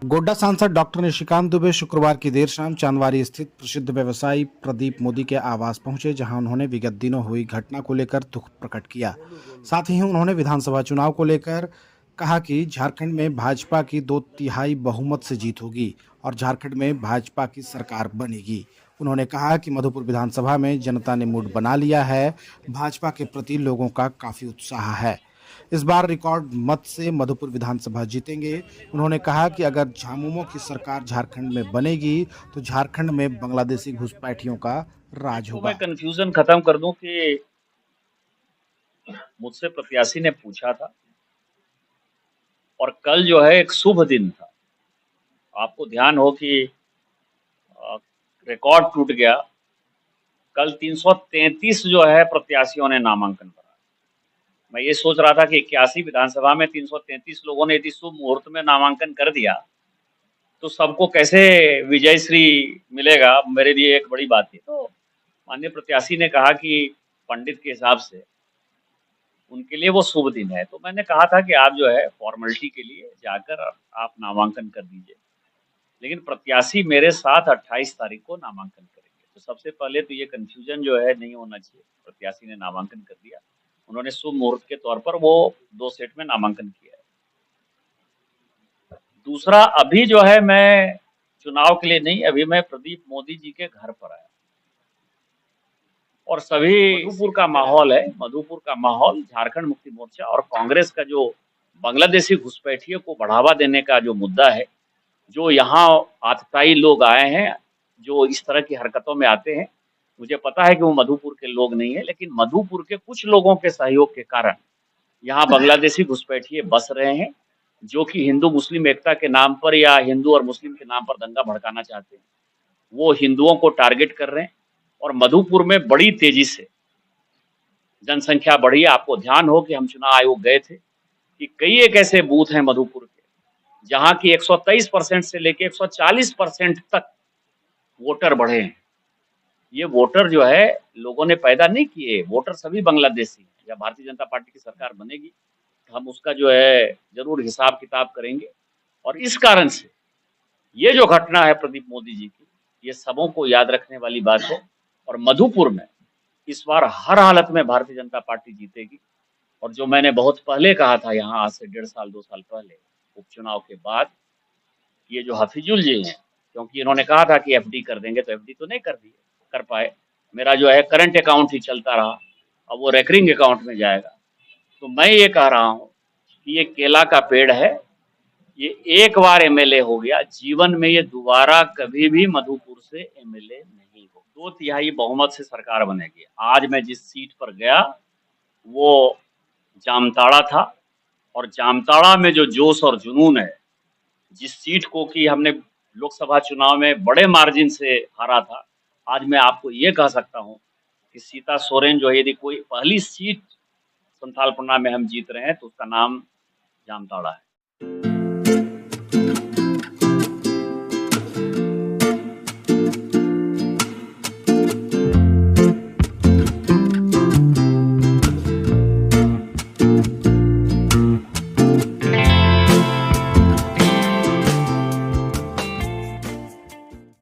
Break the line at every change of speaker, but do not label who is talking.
गोड्डा सांसद डॉक्टर निशिकांत दुबे शुक्रवार की देर शाम चांदवारी स्थित प्रसिद्ध व्यवसायी प्रदीप मोदी के आवास पहुंचे, जहां उन्होंने विगत दिनों हुई घटना को लेकर दुख प्रकट किया। साथ ही उन्होंने विधानसभा चुनाव को लेकर कहा कि झारखंड में भाजपा की 2/3 बहुमत से जीत होगी और झारखंड में भाजपा की सरकार बनेगी। उन्होंने कहा कि मधुपुर विधानसभा में जनता ने मूड बना लिया है, भाजपा के प्रति लोगों का काफी उत्साह है। इस बार रिकॉर्ड मत से मधुपुर विधानसभा जीतेंगे। उन्होंने कहा कि अगर झामुमो की सरकार झारखंड में बनेगी तो झारखंड में बांग्लादेशी घुसपैठियों का राज
तो मैं
होगा।
कंफ्यूजन खत्म कर दूं कि मुझसे प्रत्याशी ने पूछा था और कल जो है एक शुभ दिन था। आपको ध्यान हो कि अ, रिकॉर्ड टूट गया। कल 333 जो है प्रत्याशियों ने नामांकन भरा। मैं ये सोच रहा था कि 81 विधानसभा में 333 लोगों ने यदि शुभ मुहूर्त में नामांकन कर दिया तो सबको कैसे विजय श्री मिलेगा, मेरे लिए एक बड़ी बात थी। तो माननीय प्रत्याशी ने कहा कि पंडित के हिसाब से उनके लिए वो शुभ दिन है। तो मैंने कहा था कि आप जो है फॉर्मेलिटी के लिए जाकर आप नामांकन कर दीजिए, लेकिन प्रत्याशी मेरे साथ 28 तारीख को नामांकन करेंगे। तो सबसे पहले तो ये कन्फ्यूजन जो है नहीं होना चाहिए। प्रत्याशी ने नामांकन कर दिया, उन्होंने शुभ मुहूर्त के तौर पर वो 2 सेट में नामांकन किया है। दूसरा, अभी जो है मैं चुनाव के लिए नहीं, अभी मैं प्रदीप मोदी जी के घर पर आया और सभी मधुपुर का माहौल है। मधुपुर का माहौल झारखंड मुक्ति मोर्चा और कांग्रेस का जो बांग्लादेशी घुसपैठियों को बढ़ावा देने का जो मुद्दा है, जो यहाँ आतताई लोग आए हैं, जो इस तरह की हरकतों में आते हैं, मुझे पता है कि वो मधुपुर के लोग नहीं है, लेकिन मधुपुर के कुछ लोगों के सहयोग के कारण यहाँ बांग्लादेशी घुसपैठिए बस रहे हैं, जो कि हिंदू मुस्लिम एकता के नाम पर या हिंदू और मुस्लिम के नाम पर दंगा भड़काना चाहते हैं। वो हिंदुओं को टारगेट कर रहे हैं और मधुपुर में बड़ी तेजी से जनसंख्या बढ़ी है। आपको ध्यान हो कि हम चुनाव आयोग गए थे कि कई एक ऐसे बूथ हैं मधुपुर के जहाँ की 123% से लेकर 140% तक वोटर बढ़े हैं। ये वोटर जो है लोगों ने पैदा नहीं किए, वोटर सभी बांग्लादेशी हैं। जब भारतीय जनता पार्टी की सरकार बनेगी तो हम उसका जो है जरूर हिसाब किताब करेंगे। और इस कारण से ये जो घटना है प्रदीप मोदी जी की, ये सबों को याद रखने वाली बात है। और मधुपुर में इस बार हर हालत में भारतीय जनता पार्टी जीतेगी। और जो मैंने बहुत पहले कहा था यहाँ, आज से 1.5 साल 2 साल पहले उपचुनाव के बाद, ये जो हफीजुल जी हैं, क्योंकि इन्होंने कहा था कि एफडी कर देंगे, तो एफडी तो नहीं कर पाए। मेरा जो है करंट अकाउंट ही चलता रहा, अब वो रेकरिंग अकाउंट में जाएगा। तो मैं ये कह रहा हूँ कि ये केला का पेड़ है, ये एक बार एमएलए हो गया, जीवन में ये दोबारा कभी भी मधुपुर से एमएलए नहीं हो। 2/3 बहुमत से सरकार बनेगी। आज मैं जिस सीट पर गया वो जामताड़ा था और जामताड़ा में जो जोश और जुनून है, जिस सीट को कि हमने लोकसभा चुनाव में बड़े मार्जिन से हारा था, आज मैं आपको ये कह सकता हूँ कि सीता सोरेन जो है, यदि कोई पहली सीट संथाल परगना में हम जीत रहे हैं तो उसका नाम जामताड़ा है।